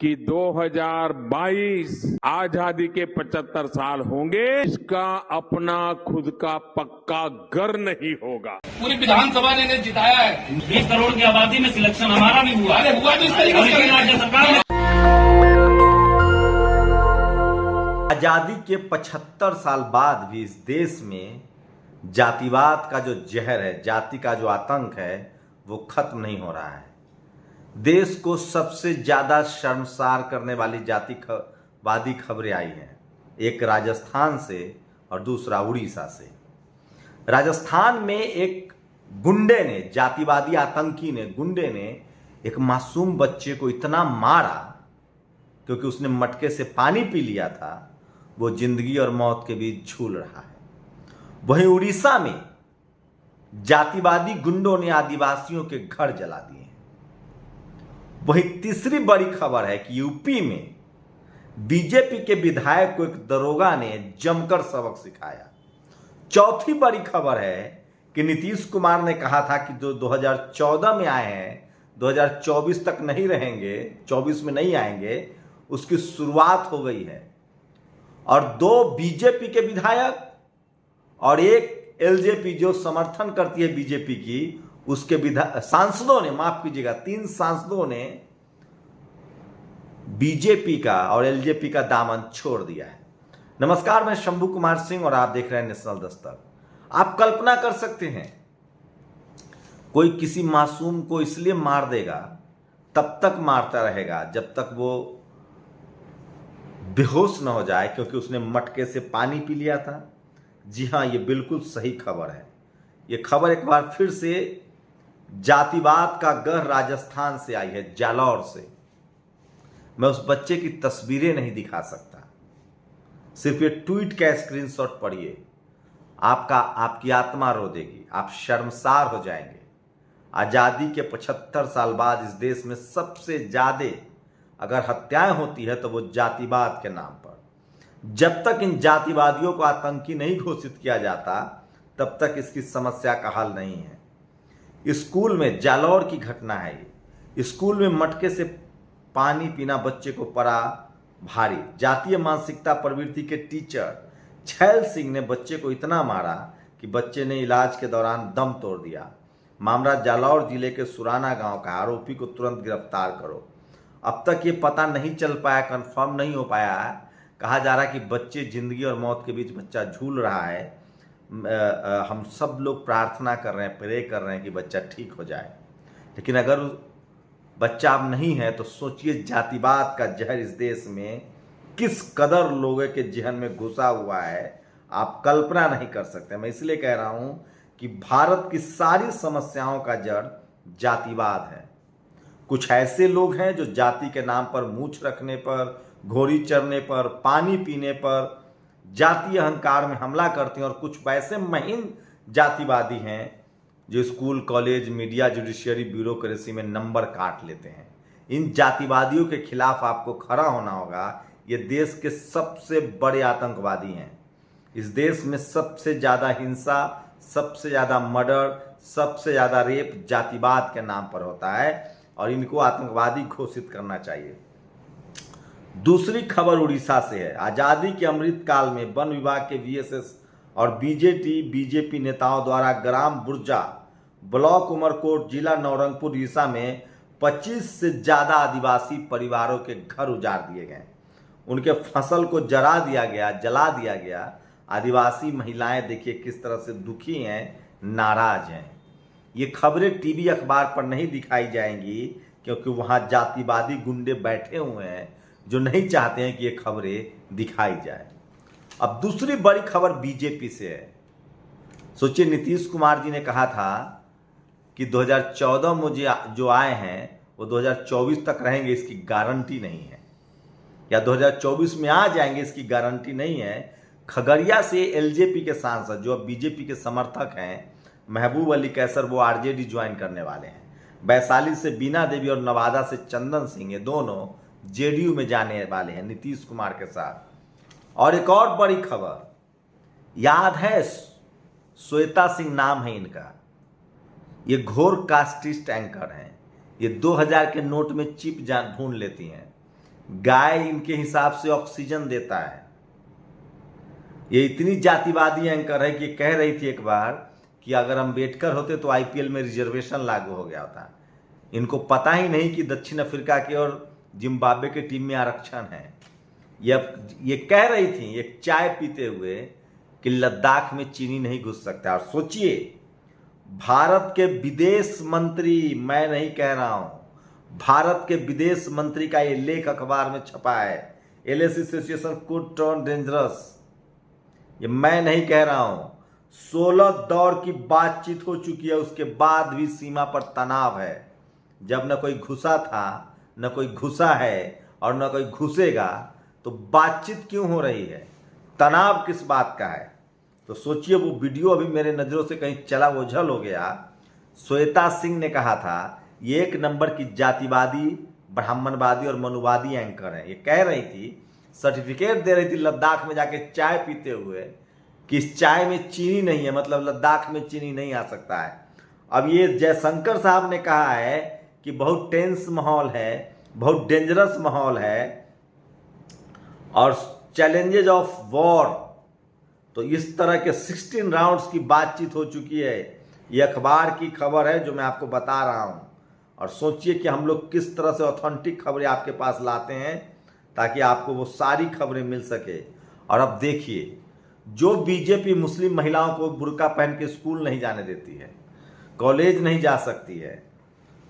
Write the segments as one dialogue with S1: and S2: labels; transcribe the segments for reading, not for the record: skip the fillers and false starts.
S1: कि 2022 आजादी के 75 साल होंगे, इसका अपना खुद का पक्का घर नहीं होगा।
S2: पूरी विधानसभा ने इन्हें जिताया है।
S3: 20 करोड़ की आबादी में सिलेक्शन हमारा भी हुआ।
S2: अरे हुआ तो इस तरीके से
S3: राज्य सरकार ने
S4: आजादी के 75 साल बाद भी इस देश में जातिवाद का जो जहर है, जाति का जो आतंक है, वो खत्म नहीं हो रहा है। देश को सबसे ज्यादा शर्मसार करने वाली जातिवादी खबरें आई हैं, एक राजस्थान से और दूसरा उड़ीसा से। राजस्थान में एक गुंडे ने, जातिवादी आतंकी ने, गुंडे ने एक मासूम बच्चे को इतना मारा क्योंकि उसने मटके से पानी पी लिया था, वो जिंदगी और मौत के बीच झूल रहा है। वहीं उड़ीसा में जातिवादी गुंडों ने आदिवासियों के घर जला दिए। वहीं तीसरी बड़ी खबर है कि यूपी में बीजेपी के विधायक को एक दरोगा ने जमकर सबक सिखाया। चौथी बड़ी खबर है कि नीतीश कुमार ने कहा था कि जो 2014 में आए हैं 2024 तक नहीं रहेंगे, 24 में नहीं आएंगे, उसकी शुरुआत हो गई है। और 2 बीजेपी के विधायक और एक एलजेपी जो समर्थन करती है बीजेपी की, उसके सांसदों ने, माफ कीजिएगा, 3 सांसदों ने बीजेपी का और एलजेपी का दामन छोड़ दिया है। नमस्कार, मैं शंभू कुमार सिंह और आप देख रहे हैं नेशनल दस्तक। आप कल्पना कर सकते हैं, कोई किसी मासूम को इसलिए मार देगा, तब तक मारता रहेगा जब तक वो बेहोश न हो जाए क्योंकि उसने मटके से पानी पी लिया था। जी हां, ये बिल्कुल सही खबर है। ये खबर एक बार फिर से जातिवाद का गढ़ राजस्थान से आई है, जालौर से। मैं उस बच्चे की तस्वीरें नहीं दिखा सकता, सिर्फ ये ट्वीट का स्क्रीनशॉट पढ़िए, आपकी आत्मा रो देगी, आप शर्मसार हो जाएंगे। आजादी के 75 साल बाद इस देश में सबसे ज्यादा अगर हत्याएं होती है तो वो जातिवाद के नाम पर। जब तक इन जातिवादियों को आतंकी नहीं घोषित किया जाता, तब तक इसकी समस्या का हल नहीं है। स्कूल में, जालौर की घटना है ये, स्कूल में मटके से पानी पीना बच्चे को पड़ा भारी। जातीय मानसिकता प्रवृत्ति के टीचर छैल सिंह ने बच्चे को इतना मारा कि बच्चे ने इलाज के दौरान दम तोड़ दिया। मामला जालौर जिले के सुराना गांव का। आरोपी को तुरंत गिरफ्तार करो। अब तक ये पता नहीं चल पाया, कंफर्म नहीं हो पाया है। कहा जा रहा है कि बच्चे, जिंदगी और मौत के बीच बच्चा झूल रहा है। हम सब लोग प्रार्थना कर रहे हैं, प्रे कर रहे हैं कि बच्चा ठीक हो जाए। लेकिन अगर बच्चा अब नहीं है तो सोचिए जातिवाद का जहर इस देश में किस कदर लोगों के जहन में घुसा हुआ है, आप कल्पना नहीं कर सकते। मैं इसलिए कह रहा हूं कि भारत की सारी समस्याओं का जड़ जातिवाद है। कुछ ऐसे लोग हैं जो जाति के नाम पर मूछ रखने पर, घोड़ी चरने पर, पानी पीने पर, जातीय अहंकार में हमला करते हैं, और कुछ वैसे महीन जातिवादी हैं जो school, college, media, judiciary, bureaucracy में नंबर काट लेते हैं। इन जातिवादियों के खिलाफ आपको खड़ा होना होगा। ये देश के सबसे बड़े आतंकवादी हैं। इस देश में सबसे ज्यादा हिंसा, सबसे ज्यादा मर्डर, सबसे ज्यादा रेप जातिवाद के नाम पर होता है, और इनको आतंकवादी घोषित करना चाहिए। दूसरी खबर उड़ीसा से है। आजादी के अमृत काल में वन विभाग के वीएसएस और बीजेपी नेताओं द्वारा ग्राम बुर्जा, ब्लॉक उमरकोट, जिला नवरंगपुर, उड़ीसा में 25 से ज्यादा आदिवासी परिवारों के घर उजाड़ दिए गए। उनके फसल को जला दिया गया। आदिवासी महिलाएं देखिए किस तरह से दुखी हैं, नाराज हैं। ये खबरें टीवी अखबार पर नहीं दिखाई जाएंगी क्योंकि वहां जातिवादी गुंडे बैठे हुए हैं जो नहीं चाहते हैं कि ये खबरें दिखाई जाए। अब दूसरी बड़ी खबर बीजेपी से है। सोचिए, नीतीश कुमार जी ने कहा था कि 2014 में जो आए हैं वो 2024 तक रहेंगे, इसकी गारंटी नहीं है, या 2024 में आ जाएंगे, इसकी गारंटी नहीं है। खगड़िया से एलजेपी के सांसद जो अब बीजेपी के समर्थक हैं, महबूब अली कैसर, वो आरजेडी ज्वाइन करने वाले हैं। वैशाली से बीना देवी और नवादा से चंदन सिंह, ये दोनों जेडीयू में जाने वाले हैं नीतीश कुमार के साथ। और एक और बड़ी खबर, याद है, श्वेता सिंह नाम है इनका, ये घोर कास्टिस्ट एंकर हैं। ये 2000 के नोट में चिप ढूंढ लेती हैं। गाय इनके हिसाब से ऑक्सीजन देता है। ये इतनी जातिवादी एंकर है कि कह रही थी एक बार कि अगर अम्बेडकर होते तो आईपीएल में रिजर्वेशन लागू हो गया होता। इनको पता ही नहीं कि दक्षिण अफ्रीका के और जिम्बाब्वे के टीम में आरक्षण है। ये कह रही थी एक चाय पीते हुए कि लद्दाख में चीनी नहीं घुस सकता। और सोचिए, भारत के विदेश मंत्री, मैं नहीं कह रहा हूं, भारत के विदेश मंत्री का ये लेख अखबार में छपा है, LAC situation could turn dangerous. ये मैं नहीं कह रहा हूं। 16 दौर की बातचीत हो चुकी है, उसके बाद भी सीमा पर तनाव है। जब न कोई घुसा था, न कोई घुसा है और न कोई घुसेगा, तो बातचीत क्यों हो रही है? तनाव किस बात का है? तो सोचिए, वो वीडियो अभी मेरे नज़रों से कहीं चला ओझल हो गया। श्वेता सिंह ने कहा था ये एक नंबर की जातिवादी, ब्राह्मणवादी और मनुवादी एंकर है। ये कह रही थी, सर्टिफिकेट दे रही थी लद्दाख में जाके चाय पीते हुए कि इस चाय में चीनी नहीं है, मतलब लद्दाख में चीनी नहीं आ सकता है। अब ये जयशंकर साहब ने कहा है कि बहुत टेंस माहौल है, बहुत डेंजरस माहौल है और चैलेंजेज ऑफ वॉर। तो इस तरह के 16 राउंड्स की बातचीत हो चुकी है। ये अखबार की खबर है जो मैं आपको बता रहा हूं। और सोचिए कि हम लोग किस तरह से ऑथेंटिक खबरें आपके पास लाते हैं ताकि आपको वो सारी खबरें मिल सके। और अब देखिए, जो बीजेपी मुस्लिम महिलाओं को बुर्का पहन के स्कूल नहीं जाने देती है, कॉलेज नहीं जा सकती है,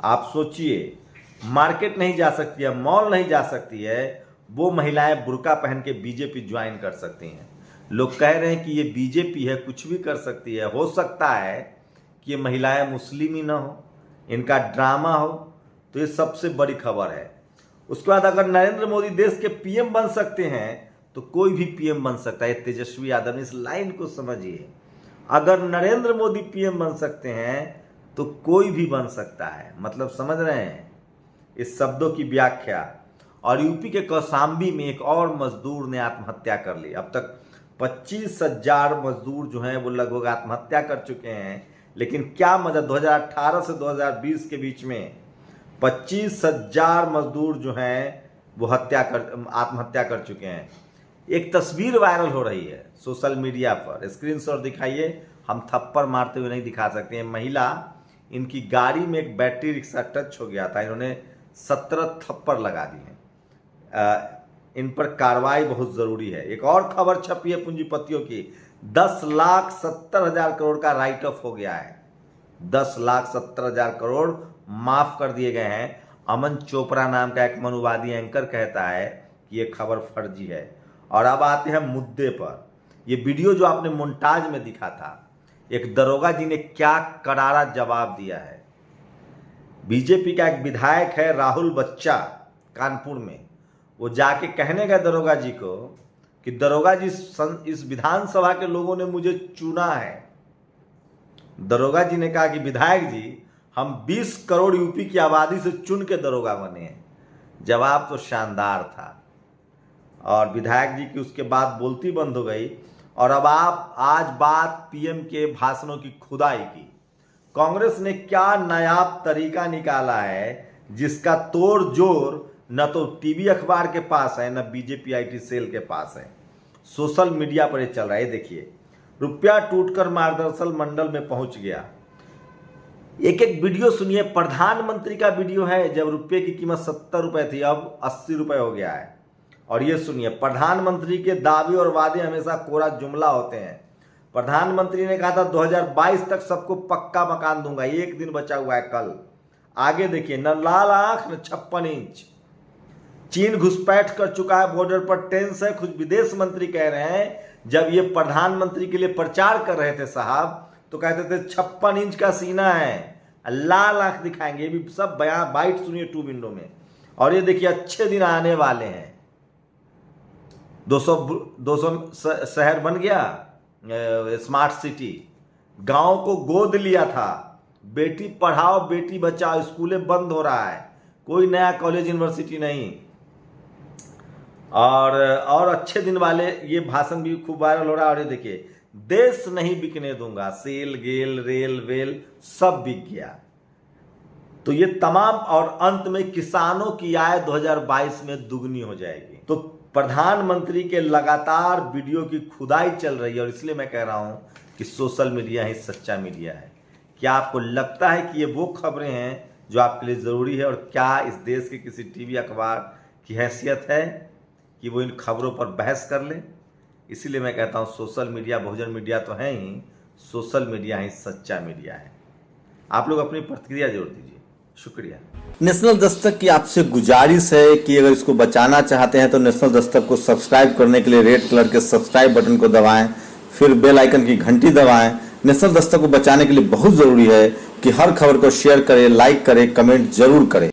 S4: आप सोचिए, मार्केट नहीं जा सकती है, मॉल नहीं जा सकती है, वो महिलाएं बुर्का पहन के बीजेपी ज्वाइन कर सकती हैं। लोग कह रहे हैं कि ये बीजेपी है, कुछ भी कर सकती है। हो सकता है कि ये महिलाएं मुस्लिम ही ना हो, इनका ड्रामा हो। तो ये सबसे बड़ी खबर है। उसके बाद अगर नरेंद्र मोदी देश के पीएम बन सकते हैं तो कोई भी पीएम बन सकता है। तेजस्वी यादव ने इस लाइन को समझिए, अगर नरेंद्र मोदी पीएम बन सकते हैं तो कोई भी बन सकता है। मतलब समझ रहे हैं इस शब्दों की व्याख्या। और यूपी के कौशाम्बी में एक और मजदूर ने आत्महत्या कर ली। अब तक 25,000 मजदूर जो हैं वो लगभग आत्महत्या कर चुके हैं। लेकिन क्या मजा, 2018 से 2020 के बीच में 25,000 मजदूर जो हैं वो आत्महत्या कर चुके हैं। एक तस्वीर वायरल हो रही है सोशल मीडिया पर, स्क्रीनशॉट दिखाइए, हम थप्पड़ मारते हुए नहीं दिखा सकते हैं। महिला, इनकी गाड़ी में एक बैटरी रिक्शा टच हो गया था, इन्होंने 17 थप्पड़ लगा दिए। इन पर कार्रवाई बहुत जरूरी है। एक और खबर छपी है पूंजीपतियों की, 10,70,000 करोड़ का राइट ऑफ हो गया है। 10,70,000 करोड़ माफ कर दिए गए हैं। अमन चोपड़ा नाम का एक मनुवादी एंकर कहता है कि यह खबर फर्जी है। और अब आते हैं मुद्दे पर। यह वीडियो जो आपने मोन्टाज में दिखा था, एक दरोगा जी ने क्या करारा जवाब दिया है। बीजेपी का एक विधायक है राहुल बच्चा, कानपुर में, वो जाके कहने गए दरोगा जी को कि दरोगा जी, इस विधानसभा के लोगों ने मुझे चुना है। दरोगा जी ने कहा कि विधायक जी, हम 20 करोड़ यूपी की आबादी से चुन के दरोगा बने हैं। जवाब तो शानदार था। और विधायक जी की उसके बाद बोलती बंद हो गई। और अब आप आज बात पीएम के भाषणों की खुदाई की। कांग्रेस ने क्या नायाब तरीका निकाला है जिसका तोड़ जोड़ न तो टीवी अखबार के पास है, न बीजेपी आईटी सेल के पास है। सोशल मीडिया पर ये चल रहा है। देखिए, रुपया टूटकर मार्गदर्शन मंडल में पहुंच गया। एक एक वीडियो सुनिए। प्रधानमंत्री का वीडियो है, जब रुपये की कीमत 70 रुपए थी, अब 80 रुपए हो गया है। और ये सुनिए, प्रधानमंत्री के दावे और वादे हमेशा कोरा जुमला होते हैं। प्रधानमंत्री ने कहा था 2022 तक सबको पक्का मकान दूंगा, एक दिन बचा हुआ है कल। आगे देखिए, न लाल आंख न 56 इंच। चीन घुसपैठ कर चुका है, बॉर्डर पर टेंस है। खुद विदेश मंत्री कह रहे हैं, जब ये प्रधानमंत्री के लिए प्रचार कर रहे थे साहब, तो कहते थे 56 इंच का सीना है, लाल आंख दिखाएंगे। ये भी सब बयान बाइट सुनिए 2 विंडो में। और ये देखिए, अच्छे दिन आने वाले हैं। 200 शहर बन गया, स्मार्ट सिटी। गांव को गोद लिया था। बेटी पढ़ाओ बेटी बचाओ, स्कूलें बंद हो रहा है, कोई नया कॉलेज यूनिवर्सिटी नहीं। और अच्छे दिन वाले ये भाषण भी खूब वायरल हो रहा है। और ये देखिए, देश नहीं बिकने दूंगा, सेल गेल रेल वेल सब बिक गया। तो ये तमाम, और अंत में किसानों की आय 2022 में दुगनी हो जाएगी। तो प्रधानमंत्री के लगातार वीडियो की खुदाई चल रही है, और इसलिए मैं कह रहा हूं कि सोशल मीडिया ही सच्चा मीडिया है। क्या आपको लगता है कि ये वो खबरें हैं जो आपके लिए ज़रूरी है, और क्या इस देश के किसी टीवी अखबार की हैसियत है कि वो इन खबरों पर बहस कर ले? इसीलिए मैं कहता हूं सोशल मीडिया बहुजन मीडिया तो है ही, सोशल मीडिया ही सच्चा मीडिया है। आप लोग अपनी प्रतिक्रिया जरूर दीजिए। शुक्रिया।
S5: नेशनल दस्तक की आपसे गुजारिश है कि अगर इसको बचाना चाहते हैं तो नेशनल दस्तक को सब्सक्राइब करने के लिए रेड कलर के सब्सक्राइब बटन को दबाएं, फिर बेल आइकन की घंटी दबाएं। नेशनल दस्तक को बचाने के लिए बहुत जरूरी है कि हर खबर को शेयर करें, लाइक करें, कमेंट जरूर करें।